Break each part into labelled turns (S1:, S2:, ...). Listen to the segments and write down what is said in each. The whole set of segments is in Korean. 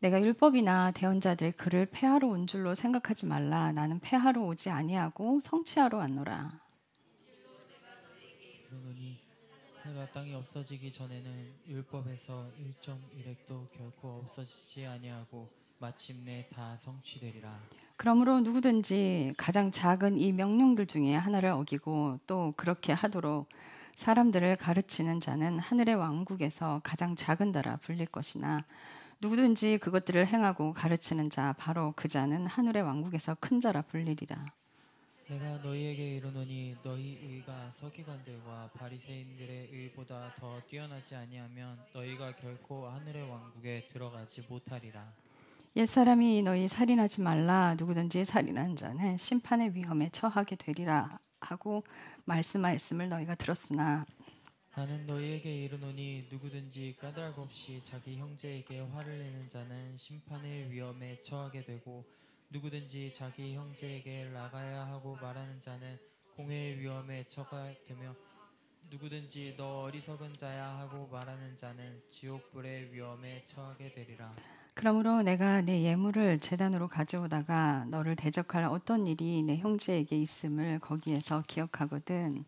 S1: 내가 율법이나 대언자들의 글을 폐하러 온 줄로 생각하지 말라. 나는 폐하러 오지 아니하고 성취하러 왔노라.
S2: 그러노니 해가 땅이 없어지기 전에는 율법에서 1.1획도 결코 없어지지 아니하고 마침내 다 성취되리라.
S1: 그러므로 누구든지 가장 작은 이 명령들 중에 하나를 어기고 또 그렇게 하도록 사람들을 가르치는 자는 하늘의 왕국에서 가장 작은 자라 불릴 것이나 누구든지 그것들을 행하고 가르치는 자 바로 그 자는 하늘의 왕국에서 큰 자라 불리리라.
S2: 내가 너희에게 이르노니 너희 의가 서기관들과 바리새인들의 의보다 더 뛰어나지 아니하면 너희가 결코 하늘의 왕국에 들어가지 못하리라.
S1: 옛사람이 너희 살인하지 말라. 누구든지 살인한 자는 심판의 위험에 처하게 되리라 하고 말씀하였음을 너희가 들었으나
S2: 나는 너희에게 이르노니 누구든지 까닭 없이 자기 형제에게 화를 내는 자는 심판의 위험에 처하게 되고 누구든지 자기 형제에게 나가야 하고 말하는 자는 공회의 위험에 처하게 되며 누구든지 너 어리석은 자야 하고 말하는 자는 지옥불의 위험에 처하게 되리라.
S1: 그러므로 내가 내 예물을 제단으로 가져오다가 너를 대적할 어떤 일이 내 형제에게 있음을 거기에서 기억하거든.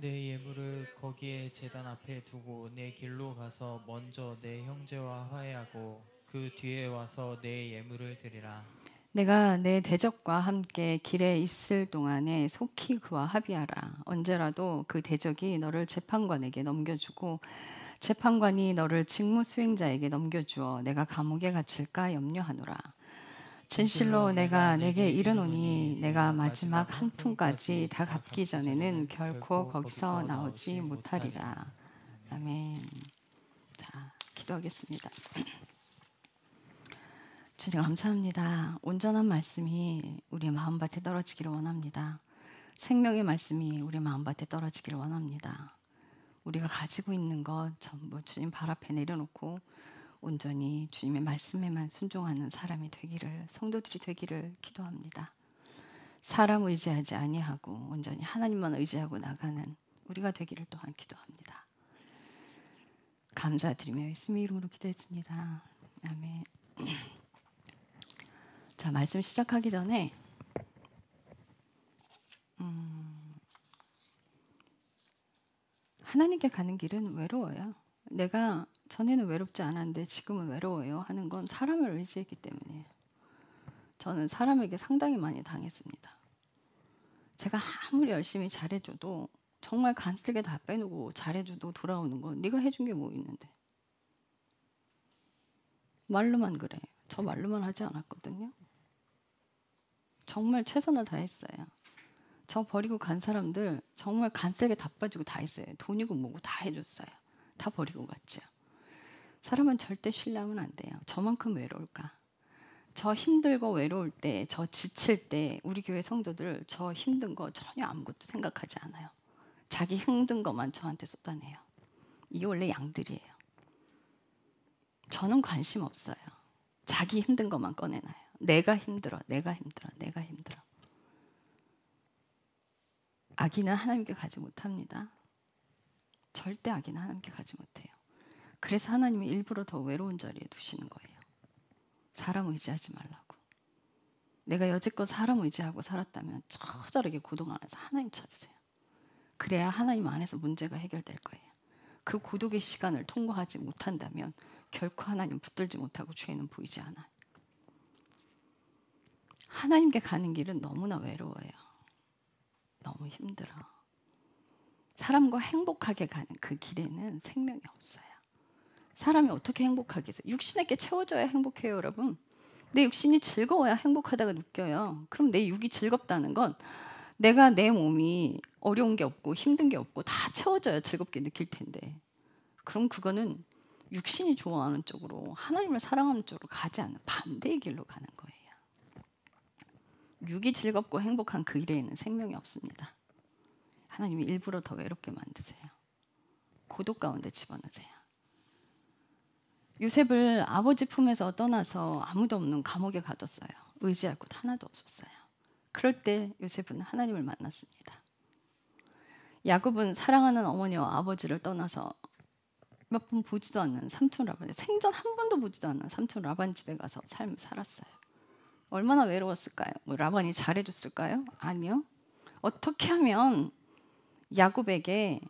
S2: 내 예물을 거기에 제단 앞에 두고 내 길로 가서 먼저 내 형제와 화해하고 그 뒤에 와서 내 예물을 드리라.
S1: 내가 내 대적과 함께 길에 있을 동안에 속히 그와 합의하라. 언제라도 그 대적이 너를 재판관에게 넘겨주고 재판관이 너를 직무 수행자에게 넘겨주어 내가 감옥에 갇힐까 염려하노라. 진실로 내가 내게 이르노니 내가 마지막 한 푼까지 다 갚기 전에는 결코 거기서 나오지 못하리라. 아멘. 자, 기도하겠습니다. 주님 감사합니다. 온전한 말씀이 우리 마음밭에 떨어지기를 원합니다. 생명의 말씀이 우리 마음밭에 떨어지기를 원합니다. 우리가 가지고 있는 것 전부 주님 발 앞에 내려놓고 온전히 주님의 말씀에만 순종하는 사람이 되기를, 성도들이 되기를 기도합니다. 사람 의지하지 아니하고 온전히 하나님만 의지하고 나가는 우리가 되기를 또한 기도합니다. 감사드리며 예수님의 이름으로 기도했습니다. 아멘. 자, 말씀 시작하기 전에 하나님께 가는 길은 외로워요. 내가 전에는 외롭지 않았는데 지금은 외로워요 하는 건 사람을 의지했기 때문이에요. 저는 사람에게 상당히 많이 당했습니다. 제가 아무리 열심히 잘해줘도 정말 간쓸게 다 빼놓고 잘해줘도 돌아오는 건 네가 해준 게 뭐 있는데. 말로만 그래. 저 말로만 하지 않았거든요. 정말 최선을 다했어요. 저 버리고 간 사람들 정말 간쓸게 다 빠지고 다 했어요. 돈이고 뭐고 다 해줬어요. 다 버리고 갔죠. 사람은 절대 신뢰하면 안 돼요. 저만큼 외로울까? 저 힘들고 외로울 때, 저 지칠 때 우리 교회 성도들 저 힘든 거 전혀 아무것도 생각하지 않아요. 자기 힘든 것만 저한테 쏟아내요. 이게 원래 양들이에요. 저는 관심 없어요. 자기 힘든 것만 꺼내놔요. 내가 힘들어, 내가 힘들어, 내가 힘들어. 아기는 하나님께 가지 못합니다. 절대 아기는 하나님께 가지 못해요. 그래서 하나님이 일부러 더 외로운 자리에 두시는 거예요. 사람 의지하지 말라고. 내가 여지껏 사람 의지하고 살았다면 처절하게 고독 안에서 하나님 찾으세요. 그래야 하나님 안에서 문제가 해결될 거예요. 그 고독의 시간을 통과하지 못한다면 결코 하나님 붙들지 못하고 죄는 보이지 않아요. 하나님께 가는 길은 너무나 외로워요. 너무 힘들어. 사람과 행복하게 가는 그 길에는 생명이 없어요. 사람이 어떻게 행복하겠어요? 육신에게 채워줘야 행복해요, 여러분. 내 육신이 즐거워야 행복하다고 느껴요. 그럼 내 육이 즐겁다는 건 내가 내 몸이 어려운 게 없고 힘든 게 없고 다 채워져야 즐겁게 느낄 텐데 그럼 그거는 육신이 좋아하는 쪽으로 하나님을 사랑하는 쪽으로 가지 않는 반대의 길로 가는 거예요. 육이 즐겁고 행복한 그 일에는 생명이 없습니다. 하나님이 일부러 더 외롭게 만드세요. 고독 가운데 집어넣으세요. 요셉을 아버지 품에서 떠나서 아무도 없는 감옥에 가뒀어요. 의지할 곳 하나도 없었어요. 그럴 때 요셉은 하나님을 만났습니다. 야곱은 사랑하는 어머니와 아버지를 떠나서 몇 번 보지도 않는 삼촌 라반, 생전 한 번도 보지도 않는 삼촌 라반 집에 가서 삶을 살았어요. 얼마나 외로웠을까요? 뭐 라반이 잘해줬을까요? 아니요. 어떻게 하면 야곱에게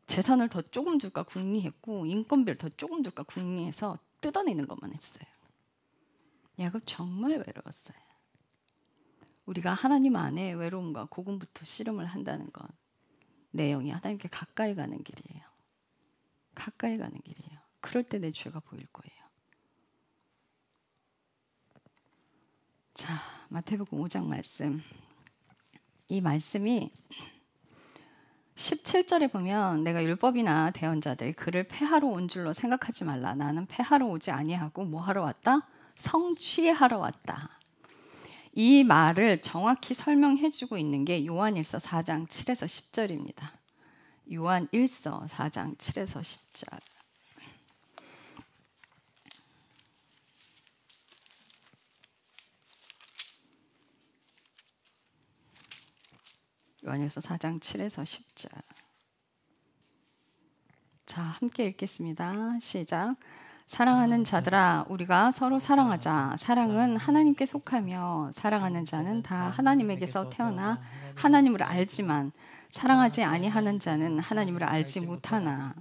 S1: 재산을 더 조금 줄까 궁리했고 인건비를 더 조금 줄까 궁리해서 뜯어내는 것만 했어요. 야곱 정말 외로웠어요. 우리가 하나님 안에 외로움과 고군부터 씨름을 한다는 것, 내 영이 하나님께 가까이 가는 길이에요. 가까이 가는 길이에요. 그럴 때 내 죄가 보일 거예요. 자, 마태복음 5장 말씀. 이 말씀이 17절에 보면 내가 율법이나 대언자들 그를 폐하러 온 줄로 생각하지 말라. 나는 폐하러 오지 아니하고 뭐 하러 왔다? 성취하러 왔다. 이 말을 정확히 설명해 주고 있는 게 요한일서 4장 7에서 10절입니다. 요한일서 4장 7에서 10절. 요한일서 4장 7에서 10절. 자, 함께 읽겠습니다. 시작. 사랑하는 자들아, 우리가 서로 사랑하자. 사랑은 하나님께 속하며 사랑하는 자는 다 하나님에게서 태어나 하나님을 알지만 사랑하지 아니하는 자는 하나님을 알지 못하나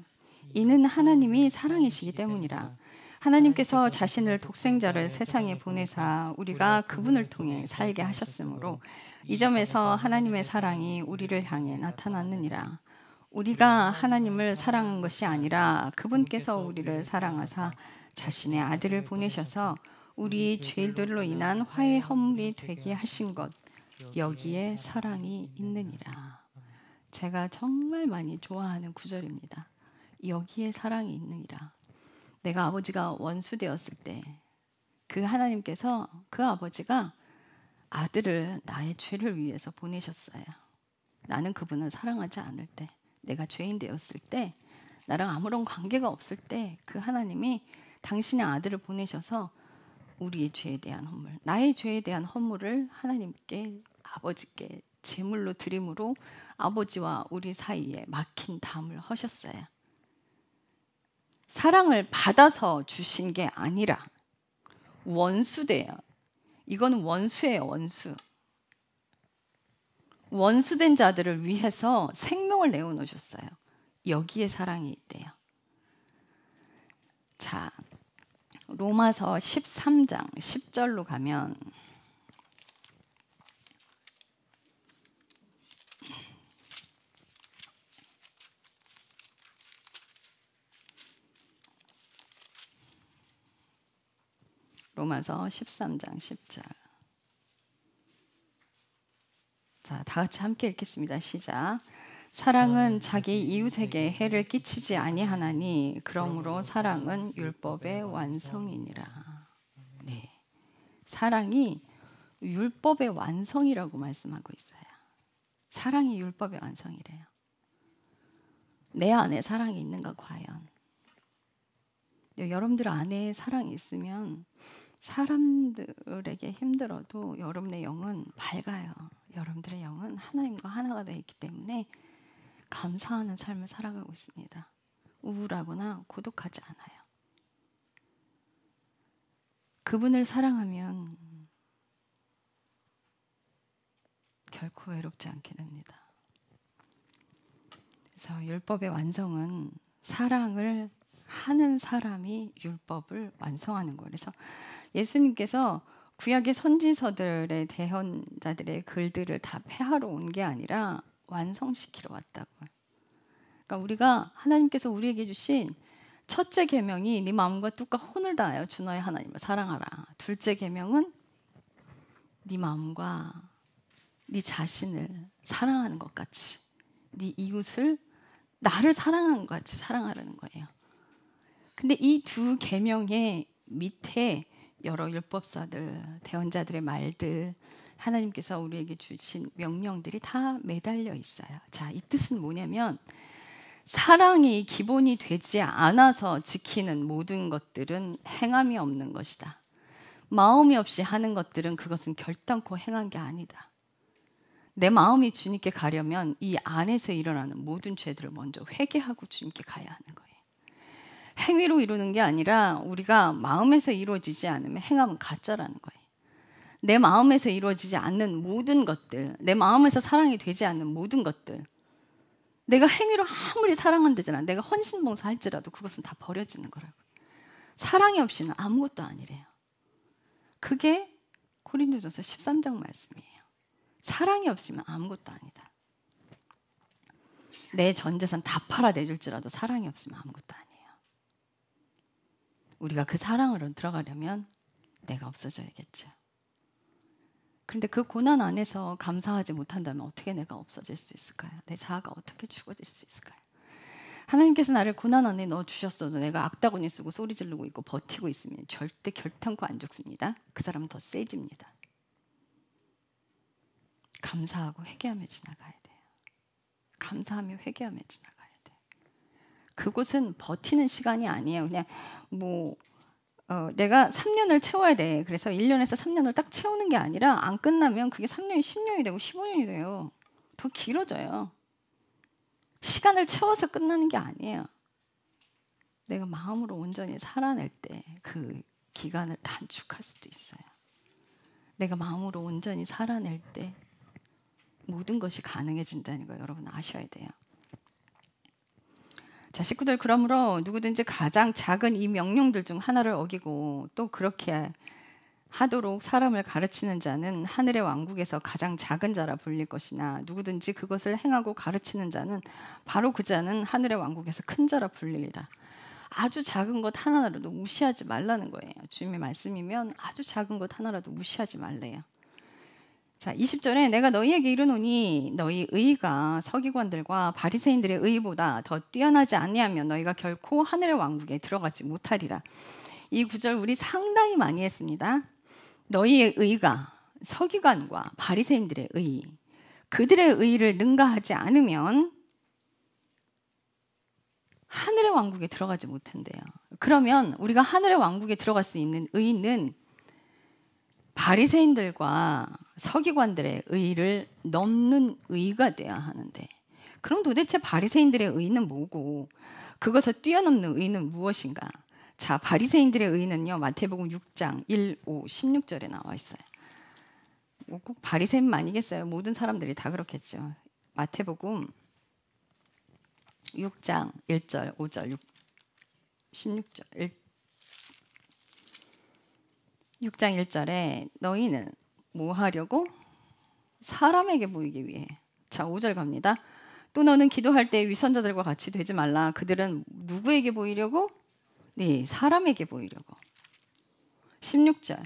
S1: 이는 하나님이 사랑이시기 때문이라. 하나님께서 자신을 독생자를 세상에 보내사 우리가 그분을 통해 살게 하셨으므로 이 점에서 하나님의 사랑이 우리를 향해 나타났느니라. 우리가 하나님을 사랑한 것이 아니라 그분께서 우리를 사랑하사 자신의 아들을 보내셔서 우리 죄들로 인한 화해 허물이 되게 하신 것, 여기에 사랑이 있느니라. 제가 정말 많이 좋아하는 구절입니다. 여기에 사랑이 있느니라. 내가 아버지가 원수 되었을 때 그 하나님께서 그 아버지가 아들을 나의 죄를 위해서 보내셨어요. 나는 그분을 사랑하지 않을 때, 내가 죄인 되었을 때, 나랑 아무런 관계가 없을 때 그 하나님이 당신의 아들을 보내셔서 우리의 죄에 대한 헌물, 나의 죄에 대한 헌물을 하나님께, 아버지께 제물로 드림으로 아버지와 우리 사이에 막힌 담을 허셨어요. 사랑을 받아서 주신 게 아니라 원수돼요. 이거는 원수예요, 원수. 원수된 자들을 위해서 생명을 내어놓으셨어요. 여기에 사랑이 있대요. 자, 로마서 13장 10절로 가면 로마서 13장 10절. 자, 다 같이 함께 읽겠습니다. 시작. 사랑은 자기 이웃에게 해를 끼치지 아니하나니 그러므로 사랑은 율법의 완성이니라. 네, 사랑이 율법의 완성이라고 말씀하고 있어요. 사랑이 율법의 완성이래요. 내 안에 사랑이 있는가 과연? 여러분들 안에 사랑이 있으면 사람들에게 힘들어도 여러분의 영은 밝아요. 여러분들의 영은 하나님과 하나가 되어 있기 때문에 감사하는 삶을 살아가고 있습니다. 우울하거나 고독하지 않아요. 그분을 사랑하면 결코 외롭지 않게 됩니다. 그래서 율법의 완성은 사랑을 하는 사람이 율법을 완성하는 거예요. 그래서 예수님께서 구약의 선지서들의 대언자들의 글들을 다 폐하러 온 게 아니라 완성시키러 왔다고요. 그러니까 우리가 하나님께서 우리에게 주신 첫째 계명이 네 마음과 뜻과 혼을 다하여 주 너의 하나님을 사랑하라. 둘째 계명은 네 마음과 네 자신을 사랑하는 것 같이 네 이웃을 나를 사랑하는 것 같이 사랑하라는 거예요. 근데 이 두 계명의 밑에 여러 율법사들, 대언자들의 말들, 하나님께서 우리에게 주신 명령들이 다 매달려 있어요. 자, 이 뜻은 뭐냐면 사랑이 기본이 되지 않아서 지키는 모든 것들은 행함이 없는 것이다. 마음이 없이 하는 것들은 그것은 결단코 행한 게 아니다. 내 마음이 주님께 가려면 이 안에서 일어나는 모든 죄들을 먼저 회개하고 주님께 가야 하는 거예요. 행위로 이루는 게 아니라 우리가 마음에서 이루어지지 않으면 행함은 가짜라는 거예요. 내 마음에서 이루어지지 않는 모든 것들, 내 마음에서 사랑이 되지 않는 모든 것들, 내가 행위로 아무리 사랑한다잖아, 내가 헌신봉사 할지라도 그것은 다 버려지는 거라고. 사랑이 없이는 아무것도 아니래요. 그게 고린도전서 13장 말씀이에요. 사랑이 없으면 아무것도 아니다. 내 전 재산 다 팔아 내줄지라도 사랑이 없으면 아무것도 아니에요. 우리가 그 사랑으로 들어가려면 내가 없어져야겠죠. 그런데 그 고난 안에서 감사하지 못한다면 어떻게 내가 없어질 수 있을까요? 내 자아가 어떻게 죽어질 수 있을까요? 하나님께서 나를 고난 안에 넣어주셨어도 내가 악다구니 쓰고 소리 지르고 있고 버티고 있으면 절대 결탄코 안 죽습니다. 그 사람은 더 세집니다. 감사하고 회개하며 지나가야 돼요. 감사하며 회개하며 지나가야 돼요. 그곳은 버티는 시간이 아니에요. 그냥 내가 3년을 채워야 돼. 그래서 1년에서 3년을 딱 채우는 게 아니라 안 끝나면 그게 3년이 10년이 되고 15년이 돼요. 더 길어져요. 시간을 채워서 끝나는 게 아니에요. 내가 마음으로 온전히 살아낼 때 그 기간을 단축할 수도 있어요. 내가 마음으로 온전히 살아낼 때 모든 것이 가능해진다는 거 여러분 아셔야 돼요. 자, 식구들, 그러므로 누구든지 가장 작은 이 명령들 중 하나를 어기고 또 그렇게 하도록 사람을 가르치는 자는 하늘의 왕국에서 가장 작은 자라 불릴 것이나 누구든지 그것을 행하고 가르치는 자는 바로 그 자는 하늘의 왕국에서 큰 자라 불리리라. 아주 작은 것 하나라도 무시하지 말라는 거예요. 주님의 말씀이면 아주 작은 것 하나라도 무시하지 말래요. 자, 20절에 내가 너희에게 이르노니 너희 의가 서기관들과 바리새인들의 의보다 더 뛰어나지 아니하면 너희가 결코 하늘의 왕국에 들어가지 못하리라. 이 구절 우리 상당히 많이 했습니다. 너희의 의가 서기관과 바리새인들의 의, 그들의 의를 능가하지 않으면 하늘의 왕국에 들어가지 못한대요. 그러면 우리가 하늘의 왕국에 들어갈 수 있는 의는 바리새인들과 서기관들의 의를 넘는 의가 돼야 하는데, 그럼 도대체 바리새인들의 의는 뭐고 그것을 뛰어넘는 의는 무엇인가? 자, 바리새인들의 의는요, 마태복음 6장 1, 5, 16절에 나와 있어요. 꼭 바리새인만이겠어요? 모든 사람들이 다 그렇겠죠. 마태복음 6장 1절, 5절, 16절. 6장 1절에 너희는 뭐 하려고? 사람에게 보이기 위해. 자, 5절 갑니다. 또 너는 기도할 때 위선자들과 같이 되지 말라. 그들은 누구에게 보이려고? 네, 사람에게 보이려고. 16절.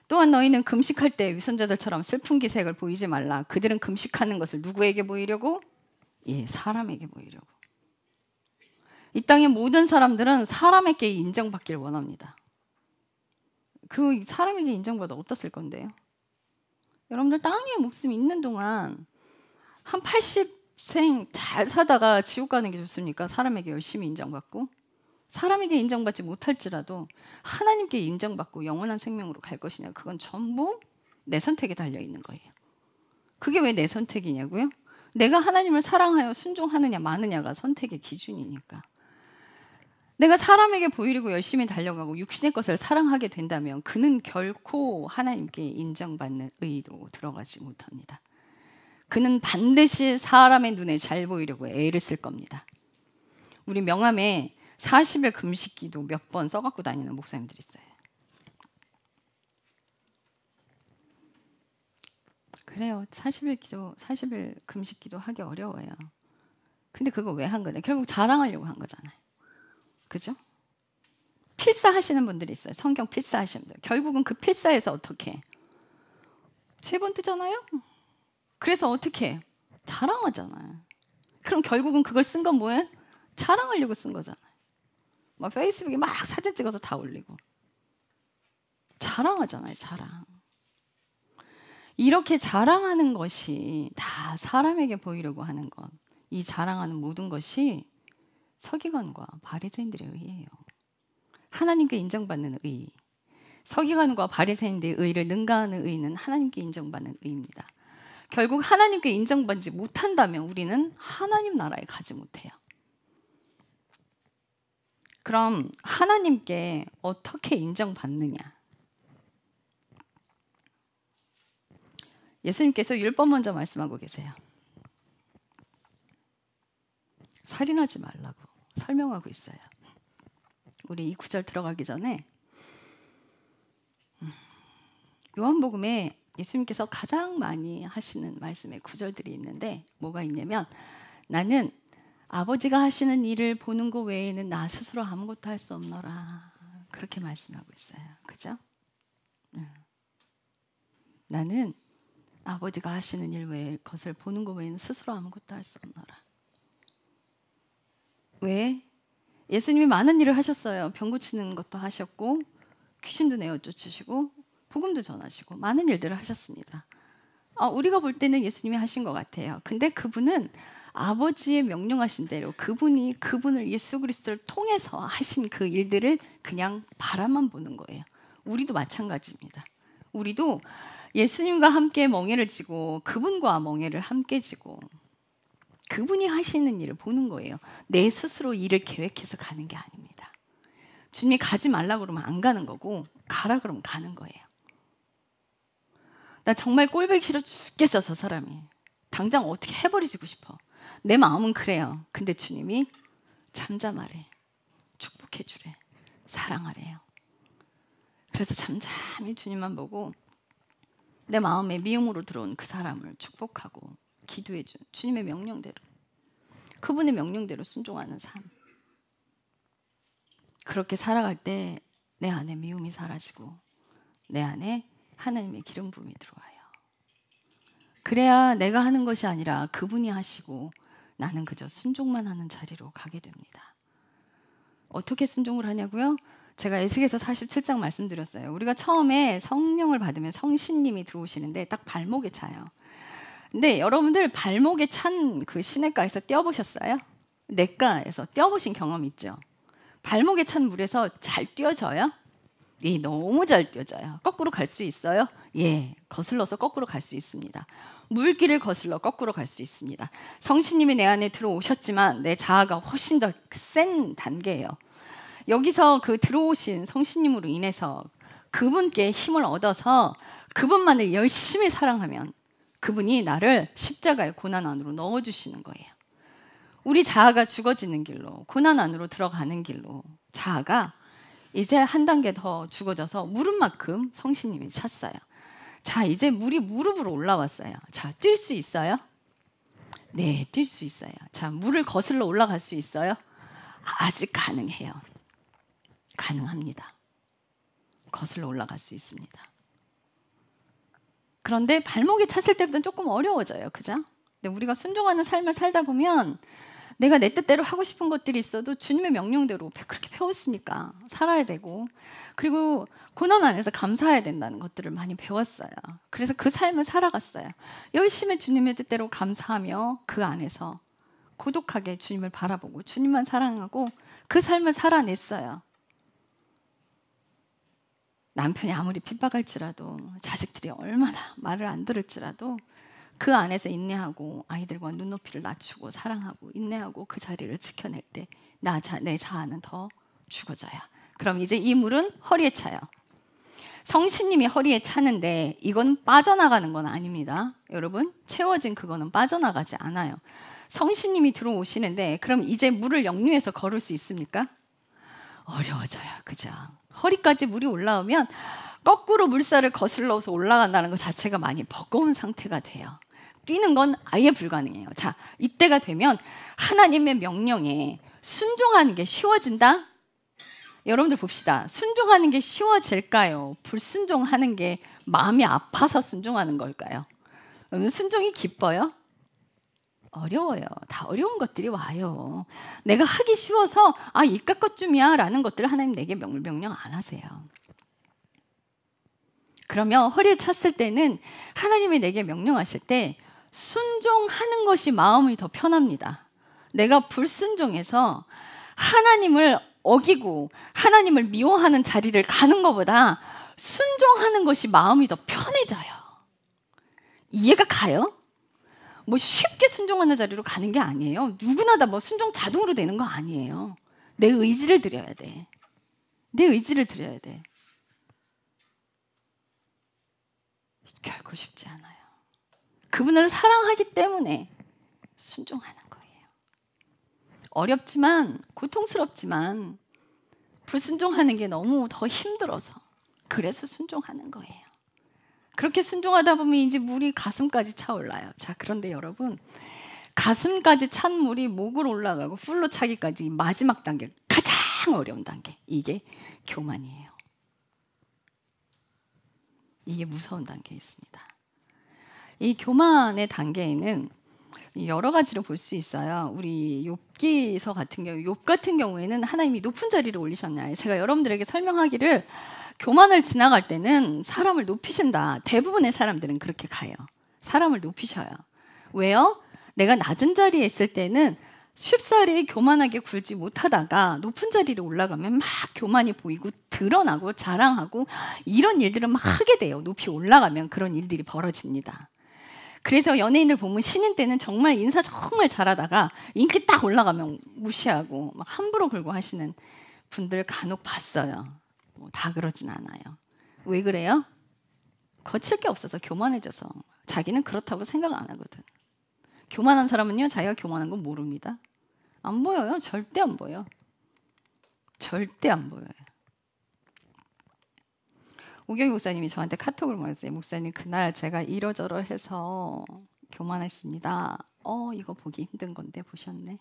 S1: 또한 너희는 금식할 때 위선자들처럼 슬픈 기색을 보이지 말라. 그들은 금식하는 것을 누구에게 보이려고? 예, 사람에게 보이려고. 이 땅의 모든 사람들은 사람에게 인정받길 원합니다. 그 사람에게 인정받아 어떻을 건데요? 여러분들 땅에 목숨이 있는 동안 한 80생 잘 사다가 지옥 가는 게 좋습니까? 사람에게 열심히 인정받고? 사람에게 인정받지 못할지라도 하나님께 인정받고 영원한 생명으로 갈 것이냐? 그건 전부 내 선택에 달려있는 거예요. 그게 왜 내 선택이냐고요? 내가 하나님을 사랑하여 순종하느냐 마느냐가 선택의 기준이니까. 내가 사람에게 보이려고 열심히 달려가고 육신의 것을 사랑하게 된다면 그는 결코 하나님께 인정받는 의로 들어가지 못합니다. 그는 반드시 사람의 눈에 잘 보이려고 애를 쓸 겁니다. 우리 명함에 40일 금식 기도 몇 번 써갖고 다니는 목사님들이 있어요. 그래요. 40일 금식 기도 하기 어려워요. 근데 그거 왜 한 거냐? 결국 자랑하려고 한 거잖아요. 그죠? 필사하시는 분들이 있어요. 성경 필사하시는 분들. 결국은 그 필사에서 어떻게? 3번 뜨잖아요? 그래서 어떻게? 자랑하잖아요. 그럼 결국은 그걸 쓴 건 뭐예요? 자랑하려고 쓴 거잖아요. 막 페이스북에 막 사진 찍어서 다 올리고. 자랑하잖아요, 자랑. 이렇게 자랑하는 것이 다 사람에게 보이려고 하는 것. 이 자랑하는 모든 것이 서기관과 바리새인들의 의예요. 하나님께 인정받는 의. 서기관과 바리새인들의 의를 능가하는 의는 하나님께 인정받는 의입니다. 결국 하나님께 인정받지 못한다면 우리는 하나님 나라에 가지 못해요. 그럼 하나님께 어떻게 인정받느냐? 예수님께서 율법 먼저 말씀하고 계세요. 살인하지 말라고 설명하고 있어요. 우리 이 구절 들어가기 전에 요한복음에 예수님께서 가장 많이 하시는 말씀의 구절들이 있는데 뭐가 있냐면 나는 아버지가 하시는 일을 보는 것 외에는 나 스스로 아무것도 할 수 없노라. 그렇게 말씀하고 있어요. 그죠? 나는 아버지가 하시는 일 외의 것을 보는 것 외에는 스스로 아무것도 할 수 없노라. 왜? 예수님이 많은 일을 하셨어요. 병 고치는 것도 하셨고 귀신도 내어 쫓으시고 복음도 전하시고 많은 일들을 하셨습니다. 우리가 볼 때는 예수님이 하신 것 같아요. 근데 그분은 아버지의 명령하신 대로 그분을 예수 그리스도를 통해서 하신 그 일들을 그냥 바라만 보는 거예요. 우리도 마찬가지입니다. 우리도 예수님과 함께 멍에를 지고 그분과 멍에를 함께 지고 그분이 하시는 일을 보는 거예요. 내 스스로 일을 계획해서 가는 게 아닙니다. 주님이 가지 말라고 그러면 안 가는 거고 가라 그러면 가는 거예요. 나 정말 꼴보기 싫어 죽겠어 저 사람이. 당장 어떻게 해버리고 싶어. 내 마음은 그래요. 근데 주님이 잠잠하래. 축복해 주래. 사랑하래요. 그래서 잠잠히 주님만 보고 내 마음에 미움으로 들어온 그 사람을 축복하고 기도해 준 주님의 명령대로 그분의 명령대로 순종하는 삶. 그렇게 살아갈 때 내 안에 미움이 사라지고 내 안에 하나님의 기름 부음이 들어와요. 그래야 내가 하는 것이 아니라 그분이 하시고 나는 그저 순종만 하는 자리로 가게 됩니다. 어떻게 순종을 하냐고요? 제가 에스겔서 47장 말씀드렸어요. 우리가 처음에 성령을 받으면 성신님이 들어오시는데 딱 발목에 차요. 근데 여러분들 발목에 찬 그 시냇가에서 뛰어보셨어요? 냇가에서 뛰어보신 경험 있죠? 발목에 찬 물에서 잘 뛰어져요? 예, 너무 잘 뛰어져요. 거꾸로 갈 수 있어요? 예, 거슬러서 거꾸로 갈 수 있습니다. 물길을 거슬러 거꾸로 갈 수 있습니다. 성신님이 내 안에 들어오셨지만 내 자아가 훨씬 더 센 단계예요. 여기서 그 들어오신 성신님으로 인해서 그분께 힘을 얻어서 그분만을 열심히 사랑하면 그분이 나를 십자가의 고난 안으로 넣어주시는 거예요. 우리 자아가 죽어지는 길로 고난 안으로 들어가는 길로 자아가 이제 한 단계 더 죽어져서 무릎만큼 성신님이 찼어요. 자, 이제 물이 무릎으로 올라왔어요. 자, 뛸 수 있어요? 네, 뛸 수 있어요. 자, 물을 거슬러 올라갈 수 있어요? 아직 가능해요. 가능합니다. 거슬러 올라갈 수 있습니다. 그런데 발목에 찼을 때부터는 조금 어려워져요. 그죠? 근데 우리가 순종하는 삶을 살다 보면 내가 내 뜻대로 하고 싶은 것들이 있어도 주님의 명령대로 그렇게 배웠으니까 살아야 되고 그리고 고난 안에서 감사해야 된다는 것들을 많이 배웠어요. 그래서 그 삶을 살아갔어요. 열심히 주님의 뜻대로 감사하며 그 안에서 고독하게 주님을 바라보고 주님만 사랑하고 그 삶을 살아냈어요. 남편이 아무리 핍박할지라도 자식들이 얼마나 말을 안 들을지라도 그 안에서 인내하고 아이들과 눈높이를 낮추고 사랑하고 인내하고 그 자리를 지켜낼 때 내 자아는 더 죽어져요. 그럼 이제 이 물은 허리에 차요. 성신님이 허리에 차는데 이건 빠져나가는 건 아닙니다. 여러분, 채워진 그거는 빠져나가지 않아요. 성신님이 들어오시는데 그럼 이제 물을 역류해서 걸을 수 있습니까? 어려워져요. 그죠? 허리까지 물이 올라오면 거꾸로 물살을 거슬러서 올라간다는 것 자체가 많이 버거운 상태가 돼요. 뛰는 건 아예 불가능해요. 자, 이때가 되면 하나님의 명령에 순종하는 게 쉬워진다? 여러분들 봅시다. 순종하는 게 쉬워질까요? 불순종하는 게 마음이 아파서 순종하는 걸까요? 순종이 기뻐요? 어려워요. 다 어려운 것들이 와요. 내가 하기 쉬워서 이깟 것쯤이야 라는 것들을 하나님 내게 명령 안 하세요. 그러면 허리에 찼을 때는 하나님이 내게 명령하실 때 순종하는 것이 마음이 더 편합니다. 내가 불순종해서 하나님을 어기고 하나님을 미워하는 자리를 가는 것보다 순종하는 것이 마음이 더 편해져요. 이해가 가요? 뭐 쉽게 순종하는 자리로 가는 게 아니에요. 누구나 다 뭐 순종 자동으로 되는 거 아니에요. 내 의지를 드려야 돼. 내 의지를 드려야 돼. 결코 쉽지 않아요. 그분을 사랑하기 때문에 순종하는 거예요. 어렵지만, 고통스럽지만 불순종하는 게 너무 더 힘들어서 그래서 순종하는 거예요. 그렇게 순종하다 보면 이제 물이 가슴까지 차올라요. 자, 그런데 여러분, 가슴까지 찬 물이 목으로 올라가고 풀로 차기까지 마지막 단계, 가장 어려운 단계, 이게 교만이에요. 이게 무서운 단계에 있습니다. 이 교만의 단계에는 여러 가지로 볼 수 있어요. 우리 욥기서 같은 경우, 욥 같은 경우에는 하나님이 높은 자리를 올리셨나요? 제가 여러분들에게 설명하기를 교만을 지나갈 때는 사람을 높이신다. 대부분의 사람들은 그렇게 가요. 사람을 높이셔요. 왜요? 내가 낮은 자리에 있을 때는 쉽사리 교만하게 굴지 못하다가 높은 자리로 올라가면 막 교만이 보이고 드러나고 자랑하고 이런 일들을 막 하게 돼요. 높이 올라가면 그런 일들이 벌어집니다. 그래서 연예인들 보면 신인 때는 정말 인사 정말 잘하다가 인기 딱 올라가면 무시하고 막 함부로 굴고 하시는 분들 간혹 봤어요. 뭐 다 그러진 않아요. 왜 그래요? 거칠 게 없어서 교만해져서. 자기는 그렇다고 생각 안 하거든. 교만한 사람은요, 자기가 교만한 건 모릅니다. 안 보여요. 절대 안 보여. 절대 안 보여요. 오경희 목사님이 저한테 카톡을 보냈어요. 목사님, 그날 제가 이러저러해서 교만했습니다. 이거 보기 힘든 건데 보셨네.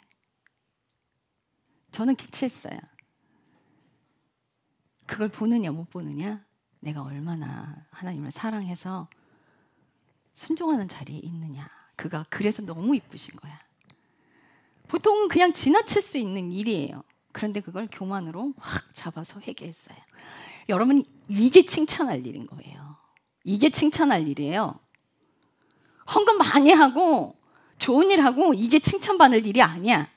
S1: 저는 기치했어요. 그걸 보느냐 못 보느냐, 내가 얼마나 하나님을 사랑해서 순종하는 자리에 있느냐. 그가 그래서 너무 이쁘신 거야. 보통은 그냥 지나칠 수 있는 일이에요. 그런데 그걸 교만으로 확 잡아서 회개했어요. 여러분, 이게 칭찬할 일인 거예요. 이게 칭찬할 일이에요. 헌금 많이 하고 좋은 일 하고 이게 칭찬받을 일이 아니야.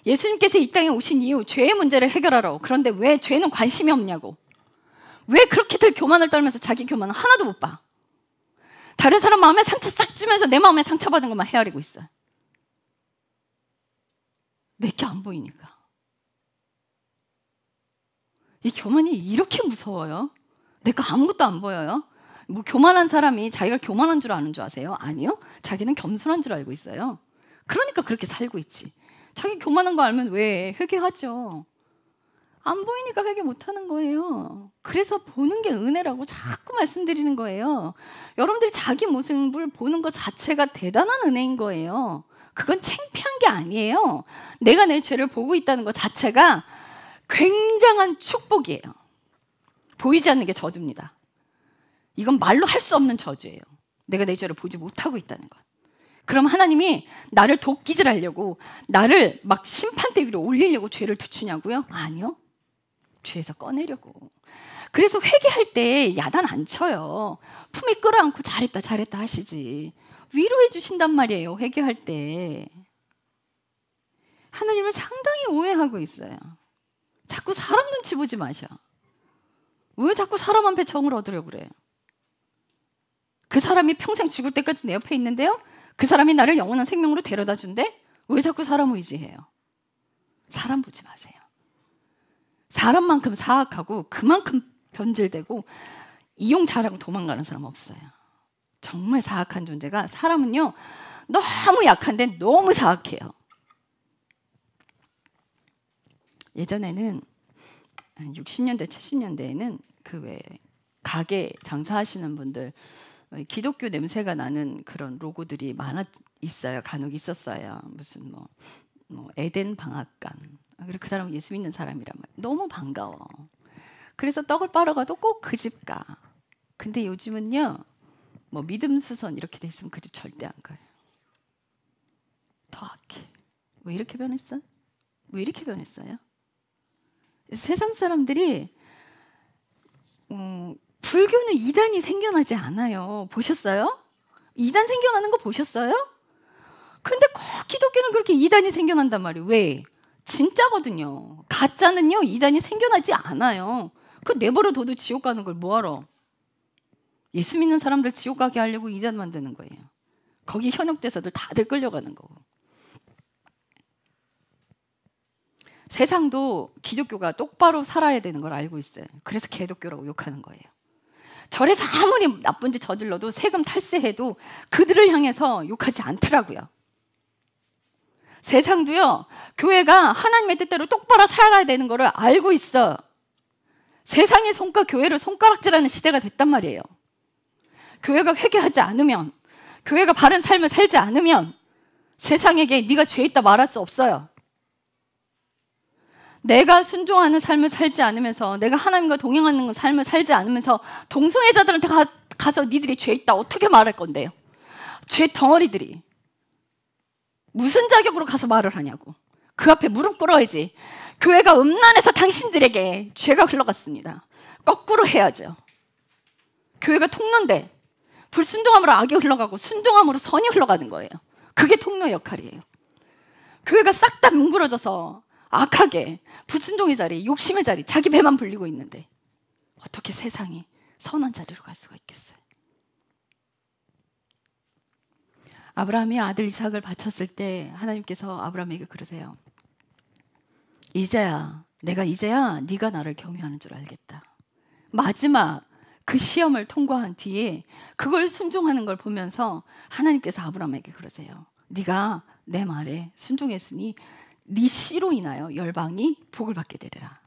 S1: 예수님께서 이 땅에 오신 이유 죄의 문제를 해결하러. 그런데 왜 죄는 관심이 없냐고. 왜 그렇게들 교만을 떨면서 자기 교만은 하나도 못 봐. 다른 사람 마음에 상처 싹 주면서 내 마음에 상처받은 것만 헤아리고 있어요. 내게 안 보이니까. 이 교만이 이렇게 무서워요? 내가 아무것도 안 보여요? 뭐 교만한 사람이 자기가 교만한 줄 아는 줄 아세요? 아니요. 자기는 겸손한 줄 알고 있어요. 그러니까 그렇게 살고 있지. 자기 교만한 거 알면 왜 회개하죠? 안 보이니까 회개 못하는 거예요. 그래서 보는 게 은혜라고 자꾸 말씀드리는 거예요. 여러분들이 자기 모습을 보는 것 자체가 대단한 은혜인 거예요. 그건 창피한 게 아니에요. 내가 내 죄를 보고 있다는 것 자체가 굉장한 축복이에요. 보이지 않는 게 저주입니다. 이건 말로 할 수 없는 저주예요. 내가 내 죄를 보지 못하고 있다는 것. 그럼 하나님이 나를 도끼질하려고, 나를 막 심판대 위로 올리려고 죄를 두추냐고요? 아니요. 죄에서 꺼내려고. 그래서 회개할 때 야단 안 쳐요. 품에 끌어안고 잘했다 잘했다 하시지. 위로해 주신단 말이에요. 회개할 때. 하나님을 상당히 오해하고 있어요. 자꾸 사람 눈치 보지 마셔. 왜 자꾸 사람 앞에 정을 얻으려고 그래? 그 사람이 평생 죽을 때까지 내 옆에 있는데요, 그 사람이 나를 영원한 생명으로 데려다 준대? 왜 자꾸 사람 의지해요? 사람 보지 마세요. 사람만큼 사악하고 그만큼 변질되고 이용 잘하고 도망가는 사람 없어요. 정말 사악한 존재가, 사람은요 너무 약한데 너무 사악해요. 예전에는 한 60년대 70년대에는 그 왜 가게 장사하시는 분들 기독교 냄새가 나는 그런 로고들이 많아 있어요. 간혹 있었어요. 무슨 뭐 에덴 방앗간. 그리고 그 사람은 예수 믿는 사람이란 말이에요. 너무 반가워. 그래서 떡을 빨아가도 꼭 그 집 가. 근데 요즘은요, 뭐 믿음 수선 이렇게 돼 있으면 그 집 절대 안 가요. 더 악해. 왜 이렇게 변했어? 왜 이렇게 변했어요? 세상 사람들이 불교는 이단이 생겨나지 않아요. 보셨어요? 이단 생겨나는 거 보셨어요? 근데 꼭 기독교는 그렇게 이단이 생겨난단 말이에요. 왜? 진짜거든요. 가짜는요 이단이 생겨나지 않아요. 그 내버려 둬도 지옥 가는 걸 뭐하러? 예수 믿는 사람들 지옥 가게 하려고 이단 만드는 거예요. 거기 현역대사들 다들 끌려가는 거고. 세상도 기독교가 똑바로 살아야 되는 걸 알고 있어요. 그래서 개독교라고 욕하는 거예요. 절에서 아무리 나쁜 짓 저질러도 세금 탈세해도 그들을 향해서 욕하지 않더라고요. 세상도요, 교회가 하나님의 뜻대로 똑바로 살아야 되는 거를 알고 있어. 세상의 교회를 손가락질하는 시대가 됐단 말이에요. 교회가 회개하지 않으면, 교회가 바른 삶을 살지 않으면 세상에게 네가 죄 있다 말할 수 없어요. 내가 순종하는 삶을 살지 않으면서, 내가 하나님과 동행하는 삶을 살지 않으면서 동성애자들한테 가서 니들이 죄 있다 어떻게 말할 건데요? 죄 덩어리들이 무슨 자격으로 가서 말을 하냐고. 그 앞에 무릎 꿇어야지. 교회가 음란해서 당신들에게 죄가 흘러갔습니다. 거꾸로 해야죠. 교회가 통로인데 불순종함으로 악이 흘러가고 순종함으로 선이 흘러가는 거예요. 그게 통로 역할이에요. 교회가 싹 다 뭉그러져서 악하게 불순종의 자리, 욕심의 자리, 자기 배만 불리고 있는데 어떻게 세상이 선한 자리로 갈 수가 있겠어요? 아브라함이 아들 이삭을 바쳤을 때 하나님께서 아브라함에게 그러세요. 내가 이제야 네가 나를 경외하는 줄 알겠다. 마지막 그 시험을 통과한 뒤에 그걸 순종하는 걸 보면서 하나님께서 아브라함에게 그러세요. 네가 내 말에 순종했으니 네 씨로 인하여 열방이 복을 받게 되리라.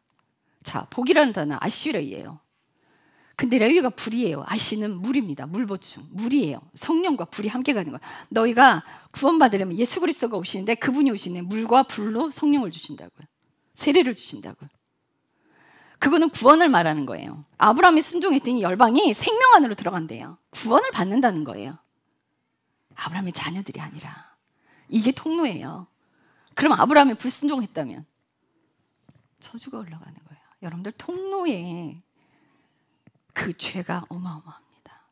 S1: 자, 복이라는 단어는 아쉬레이예요. 근데 레위가 불이에요. 아시는 물입니다. 물 보충, 물이에요. 성령과 불이 함께 가는 거예요. 너희가 구원받으려면 예수 그리스도가 오시는데 그분이 오시는 물과 불로 성령을 주신다고요. 세례를 주신다고요. 그거는 구원을 말하는 거예요. 아브라함이 순종했더니 열방이 생명 안으로 들어간대요. 구원을 받는다는 거예요. 아브라함의 자녀들이 아니라. 이게 통로예요. 그럼 아브라함이 불순종했다면 저주가 올라가는 거예요. 여러분들 통로에 그 죄가 어마어마합니다.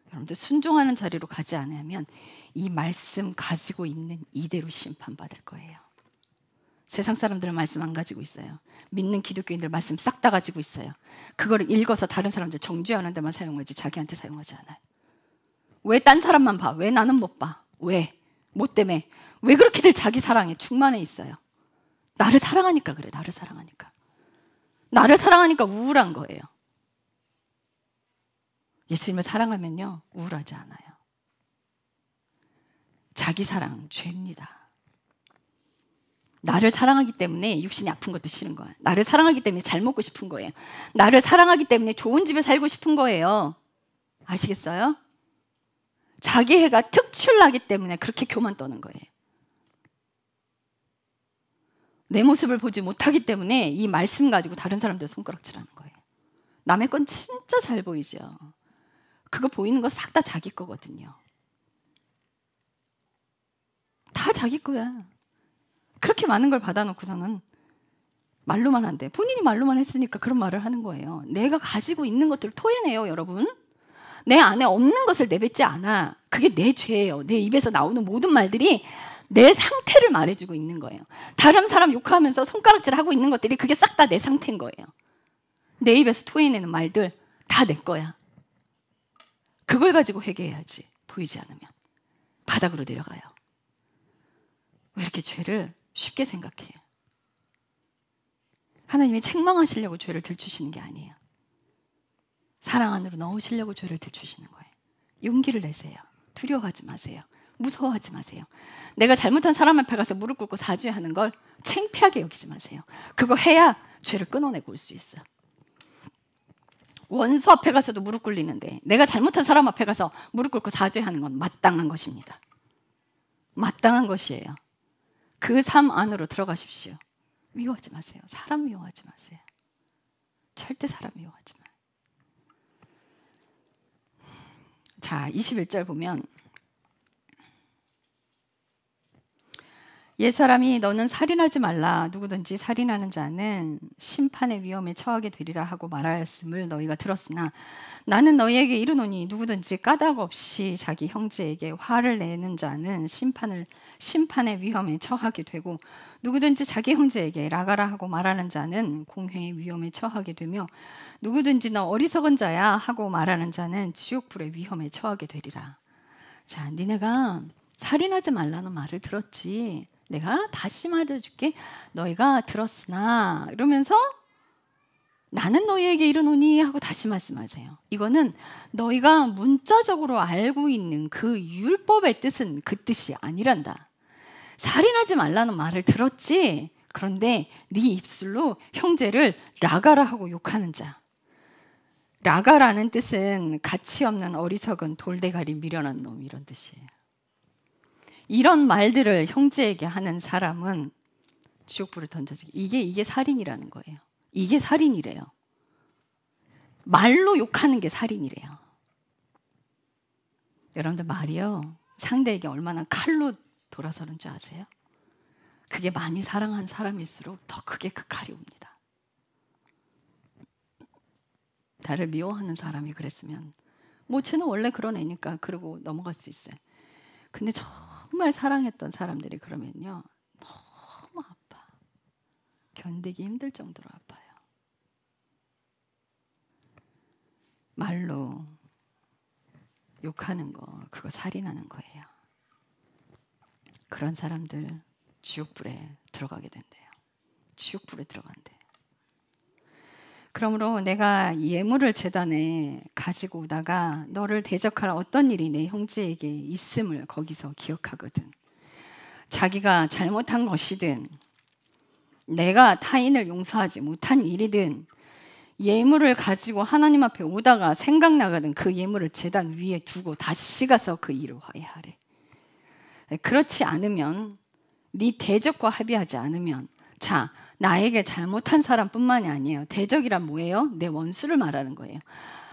S1: 여러분들 순종하는 자리로 가지 않으면 이 말씀 가지고 있는 이대로 심판받을 거예요. 세상 사람들은 말씀 안 가지고 있어요. 믿는 기독교인들 말씀 싹 다 가지고 있어요. 그거를 읽어서 다른 사람들 정죄하는 데만 사용하지 자기한테 사용하지 않아요. 왜 딴 사람만 봐? 왜 나는 못 봐? 왜? 뭐 때문에? 왜 그렇게들 자기 사랑에 충만해 있어요? 나를 사랑하니까 그래. 나를 사랑하니까. 나를 사랑하니까 우울한 거예요. 예수님을 사랑하면요 우울하지 않아요. 자기 사랑 죄입니다. 나를 사랑하기 때문에 육신이 아픈 것도 싫은 거예요. 나를 사랑하기 때문에 잘 먹고 싶은 거예요. 나를 사랑하기 때문에 좋은 집에 살고 싶은 거예요. 아시겠어요? 자기 해가 특출나기 때문에 그렇게 교만 떠는 거예요. 내 모습을 보지 못하기 때문에 이 말씀 가지고 다른 사람들 손가락질하는 거예요. 남의 건 진짜 잘 보이죠. 그거 보이는 거 싹 다 자기 거거든요. 다 자기 거야. 그렇게 많은 걸 받아놓고서는 말로만 한대. 본인이 말로만 했으니까 그런 말을 하는 거예요. 내가 가지고 있는 것들을 토해내요, 여러분. 내 안에 없는 것을 내뱉지 않아. 그게 내 죄예요. 내 입에서 나오는 모든 말들이 내 상태를 말해주고 있는 거예요. 다른 사람 욕하면서 손가락질하고 있는 것들이 그게 싹 다 내 상태인 거예요. 내 입에서 토해내는 말들 다 내 거야. 그걸 가지고 회개해야지. 보이지 않으면 바닥으로 내려가요. 왜 이렇게 죄를 쉽게 생각해요? 하나님이 책망하시려고 죄를 들추시는 게 아니에요. 사랑 안으로 넣으시려고 죄를 들추시는 거예요. 용기를 내세요. 두려워하지 마세요. 무서워하지 마세요. 내가 잘못한 사람 앞에 가서 무릎 꿇고 사죄하는 걸 창피하게 여기지 마세요. 그거 해야 죄를 끊어내고 올 수 있어요. 원수 앞에 가서도 무릎 꿇리는데 내가 잘못한 사람 앞에 가서 무릎 꿇고 사죄하는 건 마땅한 것입니다. 마땅한 것이에요. 그 삶 안으로 들어가십시오. 미워하지 마세요. 사람 미워하지 마세요. 절대 사람 미워하지 마세요. 자, 21절 보면 옛사람이 너는 살인하지 말라. 누구든지 살인하는 자는 심판의 위험에 처하게 되리라 하고 말하였음을 너희가 들었으나 나는 너희에게 이르노니 누구든지 까닭 없이 자기 형제에게 화를 내는 자는 심판의 위험에 처하게 되고 누구든지 자기 형제에게 라가라 하고 말하는 자는 공회의 위험에 처하게 되며 누구든지 너 어리석은 자야 하고 말하는 자는 지옥불의 위험에 처하게 되리라. 자, 니네가 살인하지 말라는 말을 들었지. 내가 다시 말해줄게. 너희가 들었으나 이러면서 나는 너희에게 이르노니 하고 다시 말씀하세요. 이거는 너희가 문자적으로 알고 있는 그 율법의 뜻은 그 뜻이 아니란다. 살인하지 말라는 말을 들었지. 그런데 네 입술로 형제를 라가라 하고 욕하는 자. 라가라는 뜻은 가치 없는 어리석은 돌대가리 미련한 놈 이런 뜻이에요. 이런 말들을 형제에게 하는 사람은 지옥불을 던져지게. 이게 살인이라는 거예요. 이게 살인이래요. 말로 욕하는 게 살인이래요. 여러분들 말이요. 상대에게 얼마나 칼로 돌아서는 줄 아세요? 그게 많이 사랑한 사람일수록 더 크게 그 칼이 옵니다. 나를 미워하는 사람이 그랬으면 뭐 쟤는 원래 그런 애니까 그러고 넘어갈 수 있어요. 근데 정말 사랑했던 사람들이 그러면요. 너무 아파. 견디기 힘들 정도로 아파요. 말로 욕하는 거, 그거 살인하는 거예요. 그런 사람들 지옥불에 들어가게 된대요. 지옥불에 들어간대요. 그러므로 내가 예물을 제단에 가지고 오다가 너를 대적할 어떤 일이 내 형제에게 있음을 거기서 기억하거든. 자기가 잘못한 것이든 내가 타인을 용서하지 못한 일이든 예물을 가지고 하나님 앞에 오다가 생각나거든. 그 예물을 제단 위에 두고 다시 가서 그 일을 화해하래. 그렇지 않으면 네 대적과 합의하지 않으면 자 나에게 잘못한 사람뿐만이 아니에요. 대적이란 뭐예요? 내 원수를 말하는 거예요.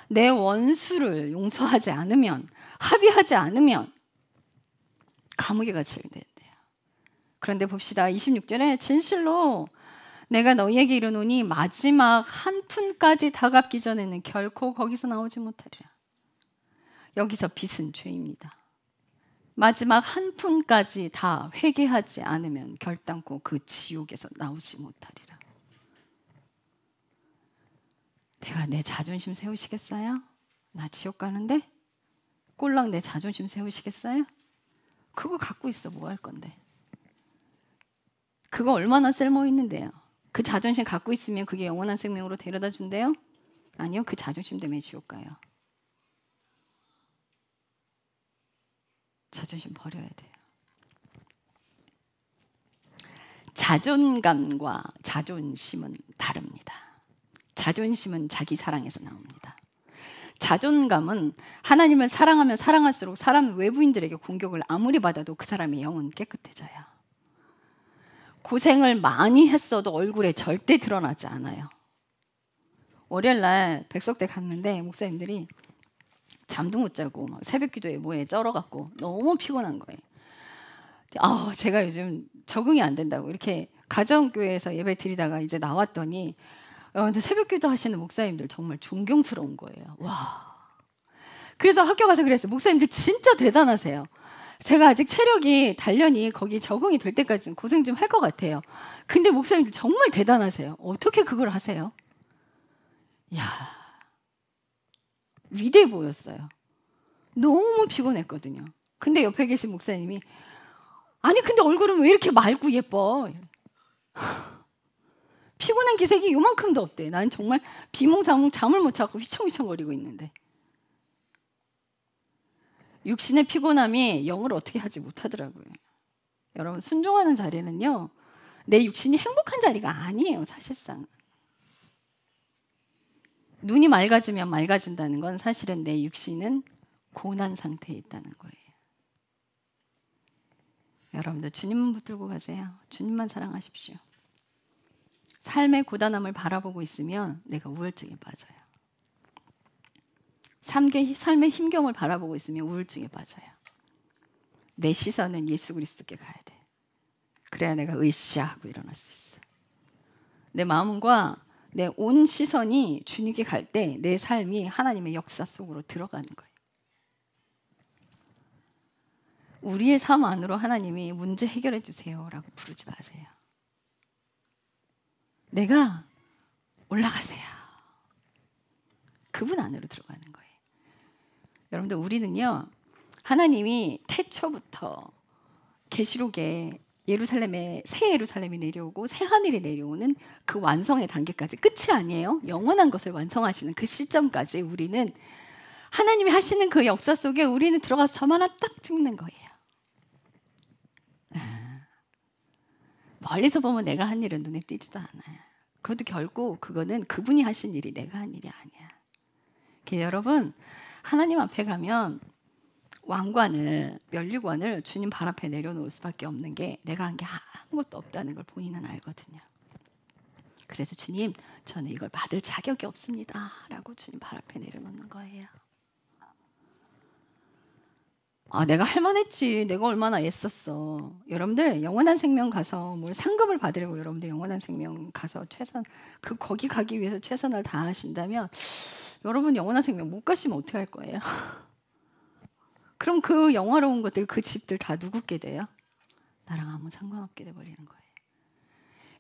S1: 내 원수를 용서하지 않으면 합의하지 않으면 감옥에 갇히게 된대요. 그런데 봅시다. 26절에 진실로 내가 너희에게 이르노니 마지막 한 푼까지 다 갚기 전에는 결코 거기서 나오지 못하리라. 여기서 빚은 죄입니다. 마지막 한 푼까지 다 회개하지 않으면 결단코 그 지옥에서 나오지 못하리라. 내가 내 자존심 세우시겠어요? 나 지옥 가는데? 꼴랑 내 자존심 세우시겠어요? 그거 갖고 있어 뭐 할 건데? 그거 얼마나 쓸모 있는데요? 그 자존심 갖고 있으면 그게 영원한 생명으로 데려다 준대요? 아니요, 그 자존심 때문에 지옥 가요. 자존심 버려야 돼요. 자존감과 자존심은 다릅니다. 자존심은 자기 사랑에서 나옵니다. 자존감은 하나님을 사랑하면 사랑할수록 사람 외부인들에게 공격을 아무리 받아도 그 사람의 영은 깨끗해져요. 고생을 많이 했어도 얼굴에 절대 드러나지 않아요. 월요일날 백석대 갔는데 목사님들이 잠도 못 자고 막 새벽 기도에 뭐에 쩔어갖고 너무 피곤한 거예요. 제가 요즘 적응이 안 된다고 이렇게 가정교회에서 예배 드리다가 이제 나왔더니 근데 새벽 기도 하시는 목사님들 정말 존경스러운 거예요. 와. 그래서 학교 가서 그랬어요. 목사님들 진짜 대단하세요. 제가 아직 체력이 단련이 거기 적응이 될 때까지는 고생 좀 할 것 같아요. 근데 목사님들 정말 대단하세요. 어떻게 그걸 하세요? 이야, 위대해 보였어요. 너무 피곤했거든요. 근데 옆에 계신 목사님이 아니 근데 얼굴은 왜 이렇게 맑고 예뻐? 피곤한 기색이 요만큼도 없대. 난 정말 비몽사몽 잠을 못 자고 휘청휘청거리고 있는데 육신의 피곤함이 영을 어떻게 하지 못하더라고요. 여러분 순종하는 자리는요 내 육신이 행복한 자리가 아니에요. 사실상 눈이 맑아지면 맑아진다는 건 사실은 내 육신은 고난 상태에 있다는 거예요. 여러분들 주님만 붙들고 가세요. 주님만 사랑하십시오. 삶의 고단함을 바라보고 있으면 내가 우울증에 빠져요. 삶의 힘겨움을 바라보고 있으면 우울증에 빠져요. 내 시선은 예수 그리스도께 가야 돼. 그래야 내가 으쌰 하고 일어날 수 있어. 내 마음과 내 온 시선이 주님께 갈 때 내 삶이 하나님의 역사 속으로 들어가는 거예요. 우리의 삶 안으로 하나님이 문제 해결해 주세요라고 부르지 마세요. 내가 올라가세요. 그분 안으로 들어가는 거예요. 여러분들 우리는요 하나님이 태초부터 계시록에 예루살렘에 새 예루살렘이 내려오고 새 하늘이 내려오는 그 완성의 단계까지 끝이 아니에요. 영원한 것을 완성하시는 그 시점까지 우리는 하나님이 하시는 그 역사 속에 우리는 들어가서 점 하나 딱 찍는 거예요. 멀리서 보면 내가 한 일은 눈에 띄지도 않아요. 그것도 결국 그거는 그분이 하신 일이 내가 한 일이 아니야. 여러분, 하나님 앞에 가면 왕관을, 면류관을 주님 발 앞에 내려놓을 수밖에 없는 게 내가 한 게 아무것도 없다는 걸 본인은 알거든요. 그래서 주님, 저는 이걸 받을 자격이 없습니다 라고 주님 발 앞에 내려놓는 거예요. 내가 할 만했지. 내가 얼마나 애썼어. 여러분들 영원한 생명 가서 뭘 상급을 받으려고 여러분들 영원한 생명 가서 거기 가기 위해서 최선을 다하신다면 여러분 영원한 생명 못 가시면 어떻게 할 거예요? 그럼 그 영화로운 것들, 그 집들 다 누구께 돼요? 나랑 아무 상관없게 돼버리는 거예요.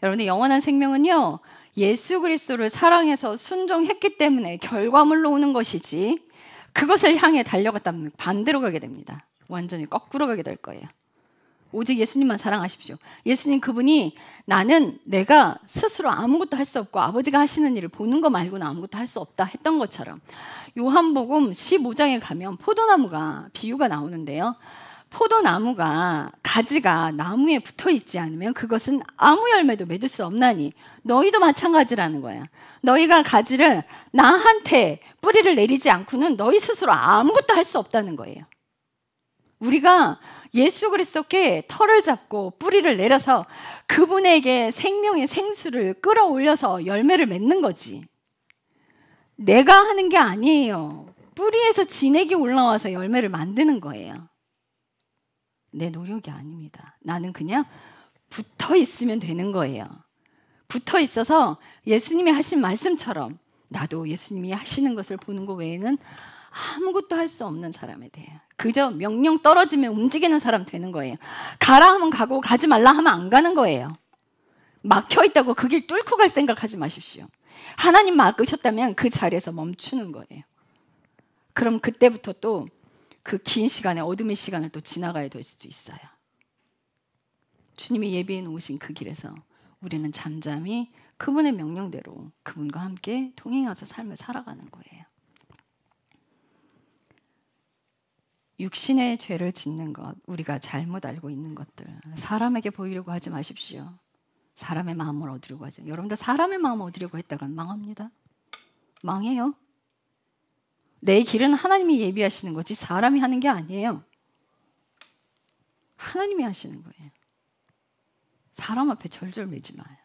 S1: 여러분들 영원한 생명은요, 예수 그리스도를 사랑해서 순종했기 때문에 결과물로 오는 것이지, 그것을 향해 달려갔다면 반대로 가게 됩니다. 완전히 거꾸로 가게 될 거예요. 오직 예수님만 사랑하십시오. 예수님 그분이 내가 스스로 아무것도 할 수 없고 아버지가 하시는 일을 보는 거 말고는 아무것도 할 수 없다 했던 것처럼 요한복음 15장에 가면 포도나무가 비유가 나오는데요. 포도나무가 가지가 나무에 붙어 있지 않으면 그것은 아무 열매도 맺을 수 없나니 너희도 마찬가지라는 거야. 너희가 가지를 나한테 뿌리를 내리지 않고는 너희 스스로 아무것도 할 수 없다는 거예요. 우리가 예수 그리스도께 털을 잡고 뿌리를 내려서 그분에게 생명의 생수를 끌어올려서 열매를 맺는 거지. 내가 하는 게 아니에요. 뿌리에서 진액이 올라와서 열매를 만드는 거예요. 내 노력이 아닙니다. 나는 그냥 붙어 있으면 되는 거예요. 붙어 있어서 예수님이 하신 말씀처럼 나도 예수님이 하시는 것을 보는 것 외에는 아무것도 할 수 없는 사람이 돼요. 그저 명령 떨어지면 움직이는 사람 되는 거예요. 가라 하면 가고 가지 말라 하면 안 가는 거예요. 막혀 있다고 그 길 뚫고 갈 생각하지 마십시오. 하나님 막으셨다면 그 자리에서 멈추는 거예요. 그럼 그때부터 또 그 긴 시간에 어둠의 시간을 또 지나가야 될 수도 있어요. 주님이 예비해 놓으신 그 길에서 우리는 잠잠히 그분의 명령대로 그분과 함께 동행하서 삶을 살아가는 거예요. 육신의 죄를 짓는 것, 우리가 잘못 알고 있는 것들, 사람에게 보이려고 하지 마십시오. 사람의 마음을 얻으려고 하죠. 여러분들 사람의 마음을 얻으려고 했다가 망합니다. 망해요. 내 길은 하나님이 예비하시는 거지 사람이 하는 게 아니에요. 하나님이 하시는 거예요. 사람 앞에 절절 매지 마요.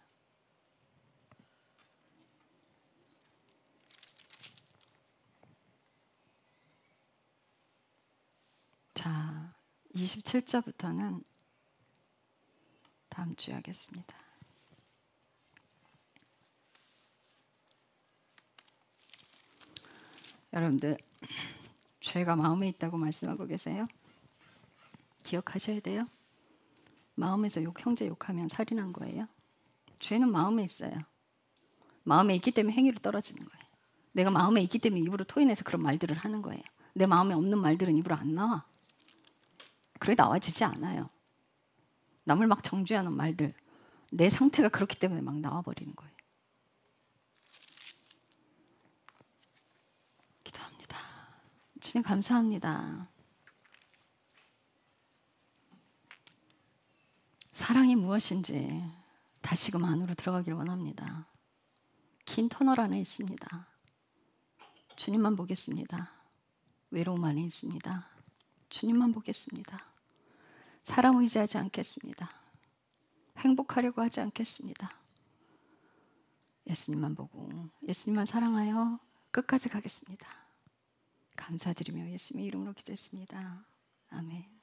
S1: 자, 27절부터는 다음 주에 하겠습니다. 여러분들 죄가 마음에 있다고 말씀하고 계세요? 기억하셔야 돼요. 마음에서 형제 욕하면 살인한 거예요. 죄는 마음에 있어요. 마음에 있기 때문에 행위로 떨어지는 거예요. 내가 마음에 있기 때문에 입으로 토해내서 그런 말들을 하는 거예요. 내 마음에 없는 말들은 입으로 안 나와. 그래 나와지지 않아요. 남을 막 정죄하는 말들, 내 상태가 그렇기 때문에 막 나와버리는 거예요. 기도합니다. 주님 감사합니다. 사랑이 무엇인지 다시금 안으로 들어가길 원합니다. 긴 터널 안에 있습니다. 주님만 보겠습니다. 외로움 안에 있습니다. 주님만 보겠습니다. 사람 의지하지 않겠습니다. 행복하려고 하지 않겠습니다. 예수님만 보고 예수님만 사랑하여 끝까지 가겠습니다. 감사드리며 예수님의 이름으로 기도했습니다. 아멘.